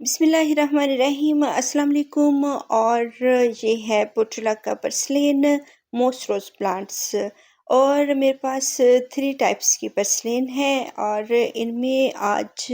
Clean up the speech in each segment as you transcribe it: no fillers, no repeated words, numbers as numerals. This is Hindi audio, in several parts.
बिस्मिल्लाहिर्रहमानिर्रहीम अस्सलाम वालेकुम। और ये है पोर्टुला पर्सलेन मोस्ट रोज़ प्लांट्स। और मेरे पास 3 टाइप्स की पर्सलेन है और इनमें आज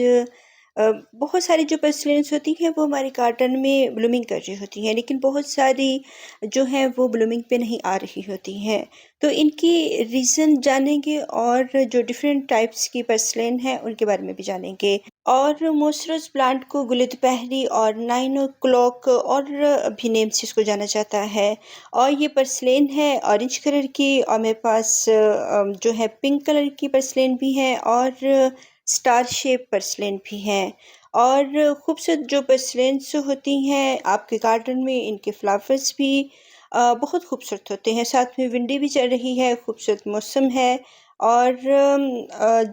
बहुत सारी जो पर्सलेन्स होती हैं वो हमारे गार्डन में ब्लूमिंग कर रही होती हैं, लेकिन बहुत सारी जो हैं वो ब्लूमिंग पे नहीं आ रही होती हैं। तो इनकी रीज़न जानेंगे और जो डिफरेंट टाइप्स की पर्सलेन है उनके बारे में भी जानेंगे। और मोसरस प्लांट को गुलदपहरी और 9 o'clock और भी नेम से इसको जाना जाता है। और ये पर्सलेन है ऑरेंज कलर की, और मेरे पास जो है पिंक कलर की पर्सलेन भी है और स्टार शेप पर्सलेन भी है। और खूबसूरत जो पर्सलेन्स होती हैं आपके गार्डन में, इनके फ्लावर्स भी बहुत खूबसूरत होते हैं। साथ में विंडी भी चल रही है, खूबसूरत मौसम है। और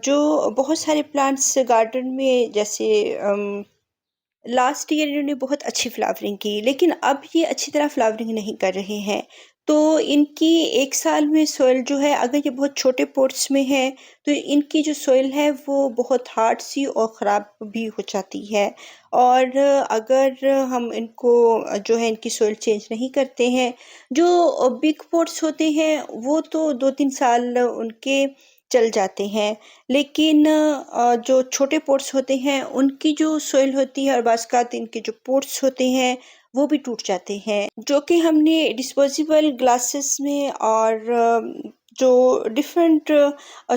जो बहुत सारे प्लांट्स गार्डन में, जैसे लास्ट ईयर इन्होंने बहुत अच्छी फ्लावरिंग की, लेकिन अब ये अच्छी तरह फ्लावरिंग नहीं कर रहे हैं। तो इनकी 1 साल में सॉइल जो है, अगर ये बहुत छोटे पॉट्स में है तो इनकी जो सॉइल है वो बहुत हार्ड सी और ख़राब भी हो जाती है। और अगर हम इनको जो है इनकी सॉइल चेंज नहीं करते हैं, जो बिग पॉट्स होते हैं वो तो 2-3 साल उनके चल जाते हैं। लेकिन जो छोटे पॉट्स होते हैं उनकी जो सॉइल होती है और बाज़-अवक़ात इनके जो पॉट्स होते हैं वो भी टूट जाते हैं, जो कि हमने डिस्पोजेबल ग्लासेस में और जो डिफरेंट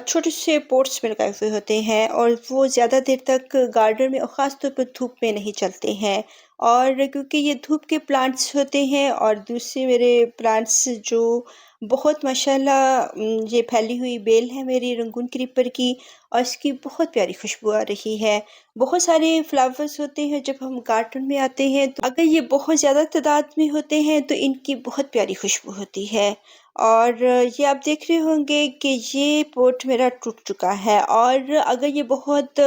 छोटे से पॉट्स में लगाए हुए होते हैं, और वो ज़्यादा देर तक गार्डन में और ख़ास तौर पर धूप में नहीं चलते हैं। और क्योंकि ये धूप के प्लांट्स होते हैं, और दूसरे मेरे प्लांट्स जो बहुत माशाल्लाह, ये फैली हुई बेल है मेरी रंगून क्रीपर की, और इसकी बहुत प्यारी खुशबू आ रही है। बहुत सारे फ्लावर्स होते हैं जब हम गार्डन में आते हैं, तो अगर ये बहुत ज़्यादा तादाद में होते हैं तो इनकी बहुत प्यारी खुशबू होती है। और ये आप देख रहे होंगे कि ये पॉट मेरा टूट चुका है, और अगर ये बहुत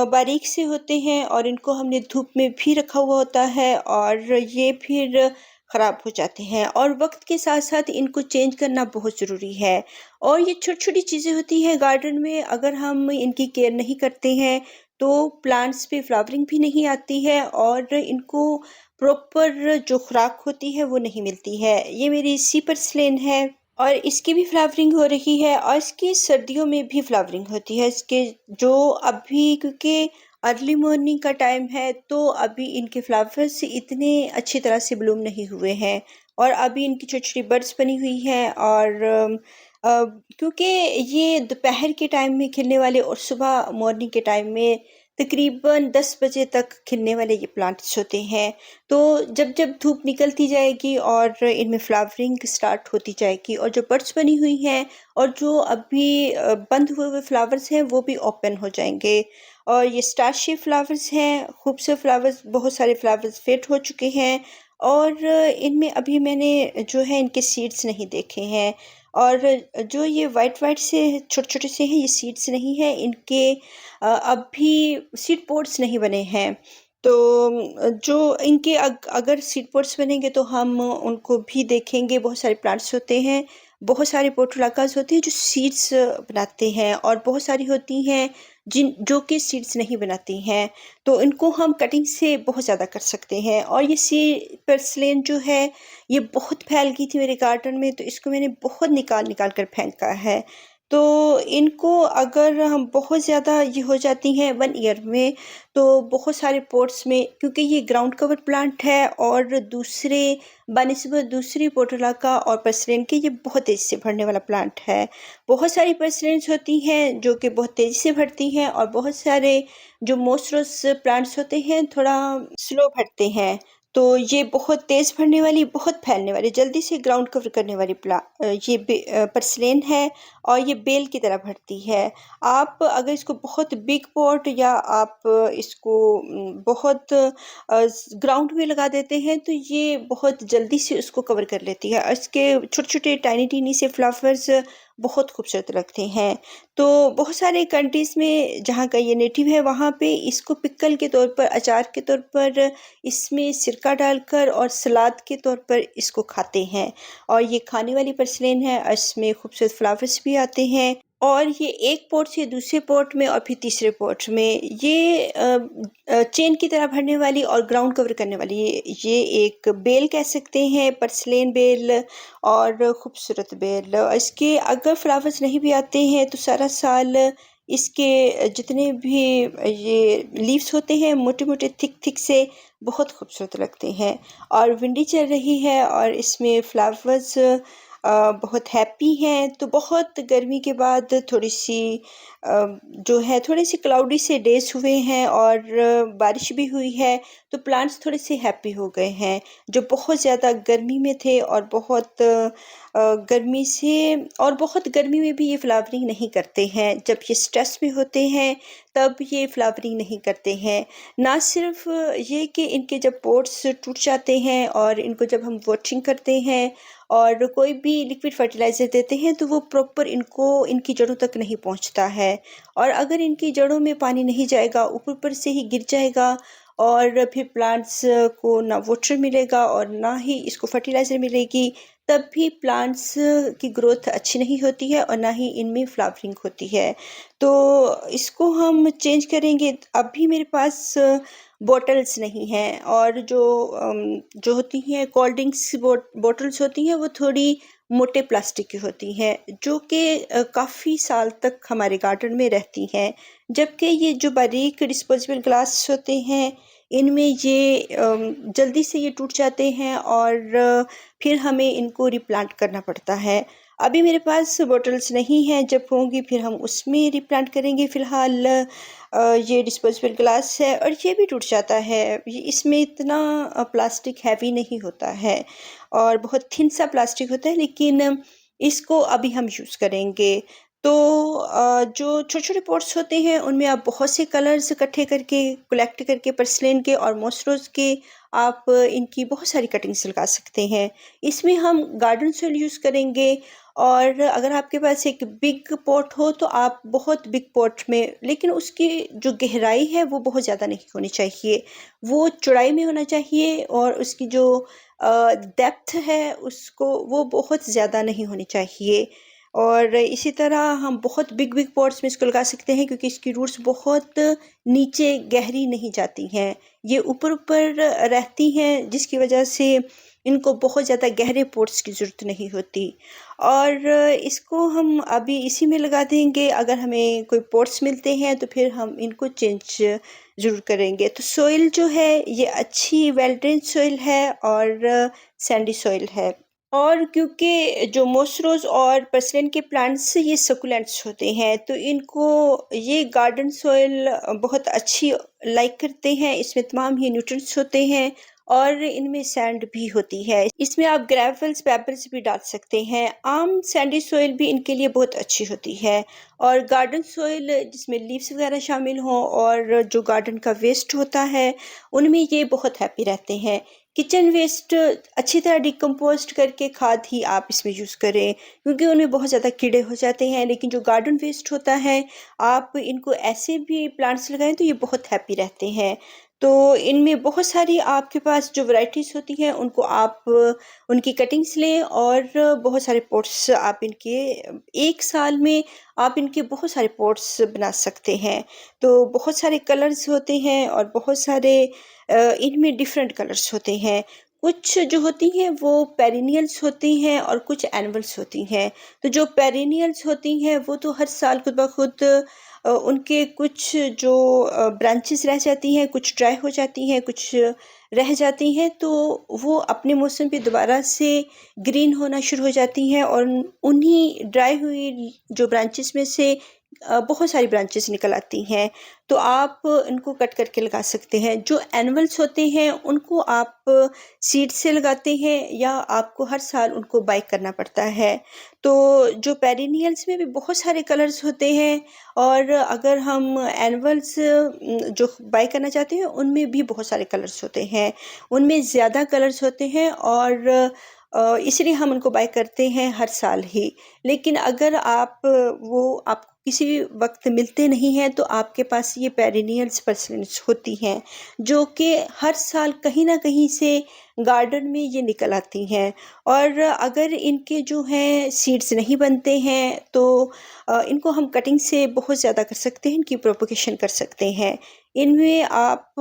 बारीक से होते हैं और इनको हमने धूप में भी रखा हुआ होता है, और ये फिर ख़राब हो जाते हैं, और वक्त के साथ साथ इनको चेंज करना बहुत ज़रूरी है। और ये छोटी-छोटी चीज़ें होती हैं गार्डन में, अगर हम इनकी केयर नहीं करते हैं तो प्लांट्स पे फ्लावरिंग भी नहीं आती है, और इनको प्रॉपर जो खुराक होती है वो नहीं मिलती है। ये मेरी सी पर्सलेन है, और इसकी भी फ्लावरिंग हो रही है, और इसकी सर्दियों में भी फ्लावरिंग होती है। इसके जो अभी, क्योंकि अर्ली मॉर्निंग का टाइम है, तो अभी इनके फ्लावर्स इतने अच्छी तरह से ब्लूम नहीं हुए हैं, और अभी इनकी छोटी-छोटी बड्स बनी हुई हैं। और क्योंकि ये दोपहर के टाइम में खिलने वाले और सुबह मॉर्निंग के टाइम में तकरीबन 10 बजे तक खिलने वाले ये प्लांट्स होते हैं। तो जब-जब धूप निकलती जाएगी और इनमें फ्लावरिंग स्टार्ट होती जाएगी, और जो बड्स बनी हुई हैं और जो अभी बंद हुए हुए फ्लावर्स हैं वो भी ओपन हो जाएँगे। और ये स्टार शेप फ्लावर्स हैं, खूबसूरत फ्लावर्स, बहुत सारे फ्लावर्स फेड हो चुके हैं, और इनमें अभी मैंने जो है इनके सीड्स नहीं देखे हैं। और जो ये वाइट-वाइट से छोटे-छोटे से हैं, ये सीड्स नहीं हैं, इनके अभी सीड पॉड्स नहीं बने हैं। तो जो इनके अगर सीड पॉड्स बनेंगे तो हम उनको भी देखेंगे। बहुत सारे प्लांट्स होते हैं, बहुत सारे पोर्टुलाकास होते हैं जो सीड्स बनाते हैं, और बहुत सारी होती हैं जो कि सीड्स नहीं बनाती हैं। तो इनको हम कटिंग से बहुत ज़्यादा कर सकते हैं। और ये सी पर्सलेन जो है ये बहुत फैल गई थी मेरे गार्डन में, तो इसको मैंने बहुत निकाल-निकाल कर फेंका है। तो इनको अगर हम बहुत ज़्यादा ये हो जाती हैं 1 ईयर में, तो बहुत सारे पॉट्स में, क्योंकि ये ग्राउंड कवर प्लांट है और दूसरे बनिस्बत दूसरी पोर्टुलाका और पर्सलेन के ये बहुत तेज़ी से बढ़ने वाला प्लांट है। बहुत सारी पर्सलेन्स होती हैं जो कि बहुत तेज़ी से बढ़ती हैं, और बहुत सारे जो मोसरस प्लांट्स होते हैं थोड़ा स्लो बढ़ते हैं। तो ये बहुत तेज़ बढ़ने वाली, बहुत फैलने वाली, जल्दी से ग्राउंड कवर करने वाली पर्सलेन है, और ये बेल की तरह बढ़ती है। आप अगर इसको बहुत बिग पॉट, या आप इसको बहुत ग्राउंड में लगा देते हैं तो ये बहुत जल्दी से उसको कवर कर लेती है, और इसके छोटे-छोटे टाइनी-टिनी से फ्लावर्स बहुत खूबसूरत लगते हैं। तो बहुत सारे कंट्रीज़ में जहाँ का ये नेटिव है वहाँ पे इसको पिकल के तौर पर, अचार के तौर पर, इसमें सिरका डालकर और सलाद के तौर पर इसको खाते हैं। और ये खाने वाली पर्सलेन है, इसमें खूबसूरत फ्लावर्स भी आते हैं, और ये एक पॉट से दूसरे पॉट में और फिर तीसरे पॉट में ये चेन की तरह भरने वाली और ग्राउंड कवर करने वाली ये एक बेल कह सकते हैं, पर्सलेन बेल और खूबसूरत बेल। इसके अगर फ्लावर्स नहीं भी आते हैं तो सारा साल इसके जितने भी ये लीव्स होते हैं मोटे-मोटे थिक से बहुत खूबसूरत लगते हैं। और विंडी चल रही है और इसमें फ्लावर्स बहुत हैप्पी हैं, तो बहुत गर्मी के बाद थोड़ी-सी जो है थोड़े-से क्लाउडी से डेज़ हुए हैं और बारिश भी हुई है, तो प्लांट्स थोड़े-से हैप्पी हो गए हैं। जो बहुत ज़्यादा गर्मी में थे और बहुत गर्मी से और बहुत गर्मी में भी ये फ्लावरिंग नहीं करते हैं। जब ये स्ट्रेस में होते हैं, तब ये फ्लावरिंग नहीं करते हैं। ना सिर्फ़ ये कि इनके जब पॉट्स टूट जाते हैं और इनको जब हम वाटरिंग करते हैं और कोई भी लिक्विड फर्टिलाइज़र देते हैं तो वो प्रॉपर इनको इनकी जड़ों तक नहीं पहुंचता है। और अगर इनकी जड़ों में पानी नहीं जाएगा, ऊपर-ऊपर से ही गिर जाएगा और फिर प्लांट्स को ना वाटर मिलेगा और ना ही इसको फर्टिलाइज़र मिलेगी, तब भी प्लांट्स की ग्रोथ अच्छी नहीं होती है और ना ही इनमें फ्लावरिंग होती है। तो इसको हम चेंज करेंगे। अभी मेरे पास बॉटल्स नहीं हैं और जो होती हैं कोल्ड ड्रिंक्स बॉटल्स होती हैं वो थोड़ी मोटे प्लास्टिक की होती हैं, जो कि काफ़ी साल तक हमारे गार्डन में रहती हैं। जबकि ये जो बारीक डिस्पोजेबल ग्लास होते हैं, इनमें ये जल्दी से ये टूट जाते हैं और फिर हमें इनको रिप्लांट करना पड़ता है। अभी मेरे पास बॉटल्स नहीं हैं, जब होंगी फिर हम उसमें रिप्लांट करेंगे। फ़िलहाल ये डिस्पोजेबल ग्लास है और ये भी टूट जाता है। ये इसमें इतना प्लास्टिक हैवी नहीं होता है और बहुत थिन सा प्लास्टिक होता है, लेकिन इसको अभी हम यूज़ करेंगे। तो जो छोटे-छोटे पॉट्स होते हैं उनमें आप बहुत से कलर्स इकट्ठे करके कलेक्ट करके पर्सलेन के और मॉसरोज़ के आप इनकी बहुत सारी कटिंग्स लगा सकते हैं। इसमें हम गार्डन सॉइल यूज़ करेंगे और अगर आपके पास एक बिग पॉट हो तो आप बहुत बिग पॉट में, लेकिन उसकी जो गहराई है वो बहुत ज़्यादा नहीं होनी चाहिए। वो चौड़ाई में होना चाहिए और उसकी जो डेप्थ है उसको वो बहुत ज़्यादा नहीं होनी चाहिए। और इसी तरह हम बहुत बिग पॉट्स में इसको लगा सकते हैं क्योंकि इसकी रूट्स बहुत नीचे गहरी नहीं जाती हैं। ये ऊपर-ऊपर रहती हैं जिसकी वजह से इनको बहुत ज़्यादा गहरे पॉट्स की ज़रूरत नहीं होती। और इसको हम अभी इसी में लगा देंगे। अगर हमें कोई पॉट्स मिलते हैं तो फिर हम इनको चेंज ज़रूर करेंगे। तो सॉइल जो है ये अच्छी वेल ड्रेन्ड सॉइल है और सैंडी सॉइल है। और क्योंकि जो मोसरोज़ और पर्सिलेन के प्लांट्स ये सक्युलेंट्स होते हैं, तो इनको ये गार्डन सॉइल बहुत अच्छी लाइक करते हैं। इसमें तमाम ही न्यूट्रिएंट्स होते हैं और इनमें सैंड भी होती है। इसमें आप ग्रेवल्स, पेबल्स भी डाल सकते हैं। आम सैंडी सॉइल भी इनके लिए बहुत अच्छी होती है। और गार्डन सॉइल जिसमें लीव्स वगैरह शामिल हों और जो गार्डन का वेस्ट होता है, उनमें ये बहुत हैप्पी रहते हैं। किचन वेस्ट अच्छी तरह डिकम्पोस्ट करके खाद ही आप इसमें यूज़ करें, क्योंकि उनमें बहुत ज़्यादा कीड़े हो जाते हैं। लेकिन जो गार्डन वेस्ट होता है, आप इनको ऐसे भी प्लांट्स लगाएं तो ये बहुत हैप्पी रहते हैं। तो इनमें बहुत सारी आपके पास जो वैराइटीज़ होती हैं उनको आप उनकी कटिंग्स लें और बहुत सारे पॉट्स आप इनके एक साल में आप इनके बहुत सारे पॉट्स बना सकते हैं। तो बहुत सारे कलर्स होते हैं और बहुत सारे इनमें डिफरेंट कलर्स होते हैं। कुछ जो होती हैं वो पेरिनियल्स होती हैं और कुछ एनुअल्स होती हैं। तो जो पेरिनियल्स होती हैं वो तो हर साल खुद ब खुद उनके कुछ जो ब्रांचेस रह जाती हैं, कुछ ड्राई हो जाती हैं, कुछ रह जाती हैं, तो वो अपने मौसम पे दोबारा से ग्रीन होना शुरू हो जाती हैं और उन्हीं ड्राई हुई जो ब्रांचेस में से बहुत सारी ब्रांचेस निकल आती हैं। तो आप इनको कट करके लगा सकते हैं। जो एनुअल्स होते हैं उनको आप सीड से लगाते हैं या आपको हर साल उनको बाय करना पड़ता है। तो जो पेरिनियल्स में भी बहुत सारे कलर्स होते हैं और अगर हम एनुअल्स जो बाय करना चाहते हैं उनमें भी बहुत सारे कलर्स होते हैं। उनमें ज़्यादा कलर्स होते हैं और इसलिए हम उनको बाय करते हैं हर साल ही। लेकिन अगर आप वो आपको किसी भी वक्त मिलते नहीं हैं, तो आपके पास ये पेरिनियल्स पर्सिलेंस होती हैं, जो कि हर साल कहीं ना कहीं से गार्डन में ये निकल आती हैं। और अगर इनके जो हैं सीड्स नहीं बनते हैं, तो इनको हम कटिंग से बहुत ज़्यादा कर सकते हैं, इनकी प्रोपगेशन कर सकते हैं। इनमें आप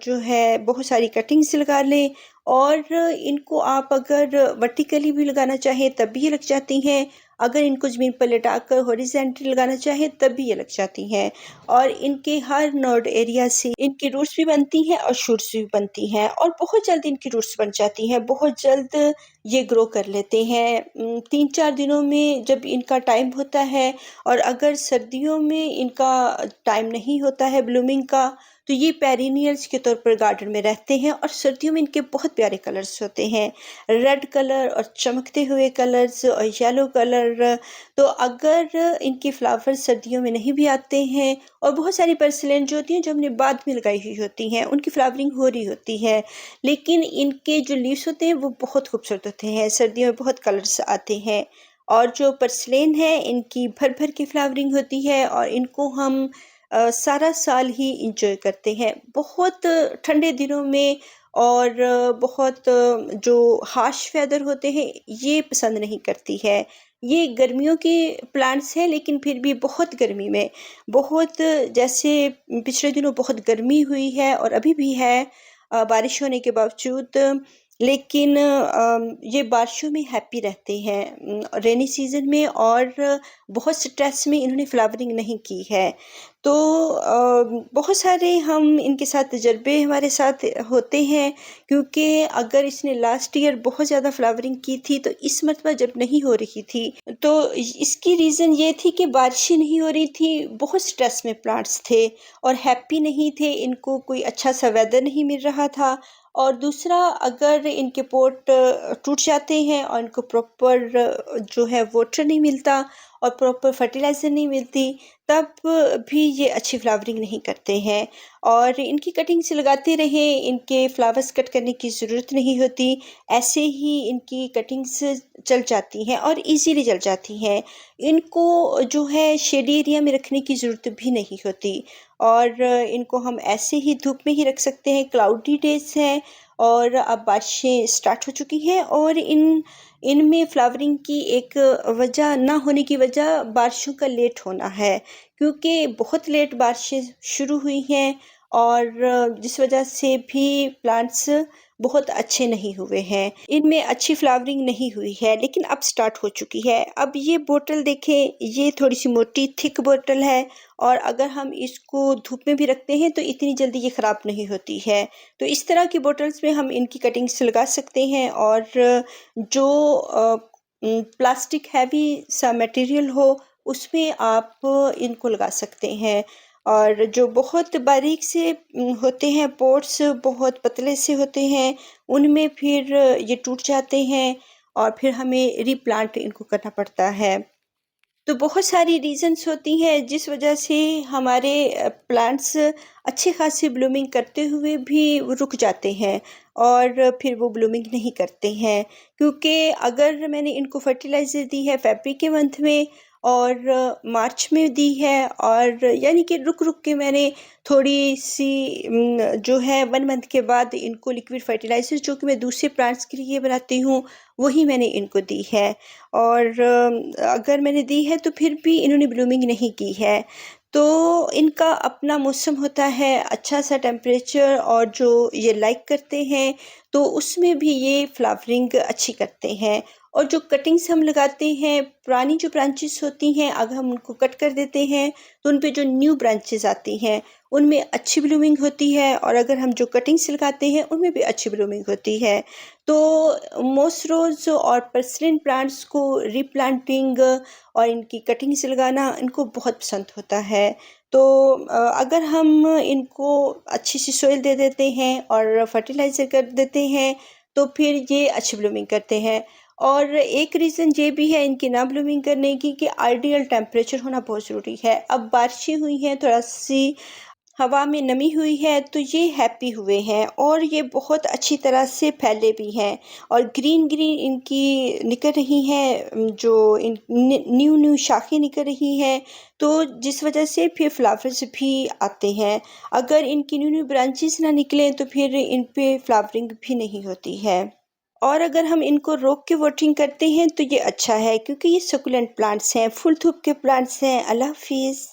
जो है बहुत सारी कटिंग्स लगा लें, और इनको आप अगर वर्टिकली भी लगाना चाहें तब भी ये लग जाती हैं, अगर इनको ज़मीन पर लिटाकर हॉरिज़ॉन्टली लगाना चाहें तब भी ये लग जाती हैं। और इनके हर नोड एरिया से इनकी रूट्स भी बनती हैं और शूट्स भी बनती हैं, और बहुत जल्द इनकी रूट्स बन जाती हैं, बहुत जल्द ये ग्रो कर लेते हैं। 3-4 दिनों में जब इनका टाइम होता है, और अगर सर्दियों में इनका टाइम नहीं होता है ब्लूमिंग का, तो ये पेरिनियल्स के तौर पर गार्डन में रहते हैं, और सर्दियों में इनके बहुत प्यारे कलर्स होते हैं, रेड कलर और चमकते हुए कलर्स और येलो कलर। तो अगर इनके फ्लावर्स सर्दियों में नहीं भी आते हैं, और बहुत सारी पर्सिलेन जो होती हैं जो हमने बाद में लगाई हुई होती हैं, उनकी फ्लावरिंग हो रही होती है, लेकिन इनके जो लीव्स होते हैं वो बहुत खूबसूरत होते हैं, सर्दियों में बहुत कलर्स आते हैं। और जो पर्सिलेन है, इनकी भर भर की फ्लावरिंग होती है, और इनको हम सारा साल ही इंजॉय करते हैं, बहुत ठंडे दिनों में। और बहुत जो हार्श वेदर होते हैं, ये पसंद नहीं करती है। ये गर्मियों के प्लांट्स हैं, लेकिन फिर भी बहुत गर्मी में, बहुत जैसे पिछले दिनों बहुत गर्मी हुई है और अभी भी है, बारिश होने के बावजूद, लेकिन ये बारिशों में हैप्पी रहते हैं रेनी सीज़न में, और बहुत स्ट्रेस में इन्होंने फ्लावरिंग नहीं की है। तो बहुत सारे हम इनके साथ तजर्बे हमारे साथ होते हैं, क्योंकि अगर इसने लास्ट ईयर बहुत ज़्यादा फ्लावरिंग की थी, तो इस मरतबा जब नहीं हो रही थी, तो इसकी रीज़न ये थी कि बारिशें नहीं हो रही थी, बहुत स्ट्रेस में प्लांट्स थे और हैप्पी नहीं थे, इनको कोई अच्छा सा वेदर नहीं मिल रहा था। और दूसरा, अगर इनके पोट टूट जाते हैं और इनको प्रॉपर जो है वाटर नहीं मिलता और प्रॉपर फर्टिलाइज़र नहीं मिलती, तब भी ये अच्छी फ्लावरिंग नहीं करते हैं। और इनकी कटिंग्स लगाते रहें, इनके फ्लावर्स कट करने की ज़रूरत नहीं होती, ऐसे ही इनकी कटिंग्स चल जाती हैं और इजीली चल जाती हैं। इनको जो है शेडी एरिया में रखने की ज़रूरत भी नहीं होती, और इनको हम ऐसे ही धूप में ही रख सकते हैं। क्लाउडी डेज़ हैं और अब बारिशें स्टार्ट हो चुकी हैं, और इनमें फ्लावरिंग की एक वजह ना होने की वजह बारिशों का लेट होना है, क्योंकि बहुत लेट बारिशें शुरू हुई हैं, और जिस वजह से भी प्लांट्स बहुत अच्छे नहीं हुए हैं, इनमें अच्छी फ्लावरिंग नहीं हुई है, लेकिन अब स्टार्ट हो चुकी है। अब ये बोतल देखें, ये थोड़ी सी मोटी थिक बोतल है, और अगर हम इसको धूप में भी रखते हैं तो इतनी जल्दी ये ख़राब नहीं होती है। तो इस तरह की बोतल्स में हम इनकी कटिंग्स लगा सकते हैं, और जो प्लास्टिक हैवी सा मटेरियल हो, उसमें आप इनको लगा सकते हैं। और जो बहुत बारीक से होते हैं पॉट्स, बहुत पतले से होते हैं, उनमें फिर ये टूट जाते हैं, और फिर हमें रीप्लांट इनको करना पड़ता है। तो बहुत सारी रीज़न्स होती हैं जिस वजह से हमारे प्लांट्स अच्छे खासे ब्लूमिंग करते हुए भी वो रुक जाते हैं, और फिर वो ब्लूमिंग नहीं करते हैं, क्योंकि अगर मैंने इनको फर्टिलाइज़र दी है फरवरी के मंथ में और मार्च में दी है, और यानी कि रुक रुक के मैंने थोड़ी सी जो है 1 मंथ के बाद इनको लिक्विड फर्टिलाइज़र, जो कि मैं दूसरे प्लांट्स के लिए बनाती हूँ, वही मैंने इनको दी है। और अगर मैंने दी है तो फिर भी इन्होंने ब्लूमिंग नहीं की है। तो इनका अपना मौसम होता है, अच्छा सा टेम्परेचर, और जो ये लाइक करते हैं, तो उसमें भी ये फ्लावरिंग अच्छी करते हैं। और जो कटिंग्स हम लगाते हैं, पुरानी जो ब्रांचेस होती हैं, अगर हम उनको कट कर देते हैं, तो उन पे जो न्यू ब्रांचेस आती हैं, उनमें अच्छी ब्लूमिंग होती है, और अगर हम जो कटिंग्स लगाते हैं, उनमें भी अच्छी ब्लूमिंग होती है। तो मोस्ट रोज़ और पर्सिलेन प्लांट्स को रीप्लांटिंग और इनकी कटिंग्स लगाना इनको बहुत पसंद होता है। तो अगर हम इनको अच्छी सी सॉइल दे देते हैं और फर्टिलाइज़र कर देते हैं, तो फिर ये अच्छी ब्लूमिंग करते हैं। और एक रीज़न ये भी है इनकी ना ब्लूमिंग करने की, कि आइडियल टेम्परेचर होना बहुत ज़रूरी है। अब बारिशें हुई हैं, थोड़ा सी हवा में नमी हुई है तो ये हैप्पी हुए हैं और ये बहुत अच्छी तरह से फैले भी हैं और ग्रीन ग्रीन इनकी निकल रही हैं, जो इन न्यू न्यू शाखें निकल रही हैं, तो जिस वजह से फिर फ्लावर्स भी आते हैं। अगर इनकी न्यू न्यू ब्रांचेस ना निकलें तो फिर इन पे फ्लावरिंग भी नहीं होती है। और अगर हम इनको रोक के वाटरिंग करते हैं तो ये अच्छा है, क्योंकि ये सकुलेंट प्लांट्स हैं, फूल धूप के प्लांट्स हैं। अल्लाह हाफिज़।